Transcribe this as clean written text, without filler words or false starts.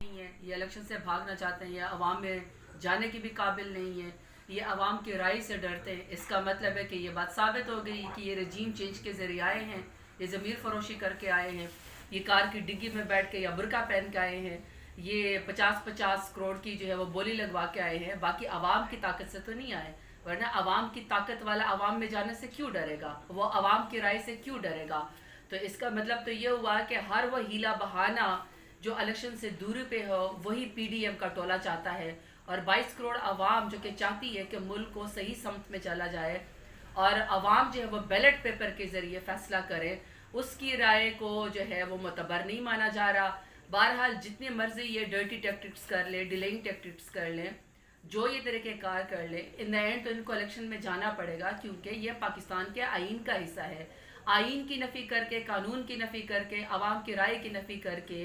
نہیں ہے، یہ الیکشن سے بھاگنا چاہتے ہیں، یہ عوام میں جانے کی بھی قابل نہیں ہے، یہ عوام کی رائے سے ڈرتے ہیں۔ اس کا مطلب ہے کہ یہ بات ثابت ہو گئی کہ یہ رجیم چینج کے ذریعے آئے ہیں، یہ ضمیر فروشی کر کے آئے ہیں، یہ کار کی ڈگی میں بیٹھ کے یا برقع پہن کے آئے ہیں، یہ 50-50 کروڑ کی جو ہے وہ بولی لگوا کے آئے ہیں، باقی عوام کی طاقت سے تو نہیں آئے۔ ورنہ عوام کی طاقت والا عوام میں جانے سے کیوں ڈرے گا، وہ عوام کی رائے سے کیوں ڈرے گا؟ تو اس کا مطلب تو یہ ہوا کہ ہر وہ ہیلا بہانہ جو الیکشن سے دوری پہ ہو وہی پی ڈی ایم کا ٹولہ چاہتا ہے، اور 22 کروڑ عوام جو کہ چاہتی ہے کہ ملک کو صحیح سمت میں چلا جائے اور عوام جو ہے وہ بیلٹ پیپر کے ذریعے فیصلہ کرے، اس کی رائے کو جو ہے وہ معتبر نہیں مانا جا رہا۔ بہرحال جتنی مرضی یہ ڈرٹی ٹیکٹکس کر لیں، ڈیلنگ ٹیکٹکس کر لیں، جو یہ طریقہ کار کر لیں، ان دا اینڈ تو ان کو الیکشن میں جانا پڑے گا، کیونکہ یہ پاکستان کے آئین کا حصہ ہے۔ آئین کی نفی کر کے، قانون کی نفی کر کے، عوام کی رائے کی نفی کر کے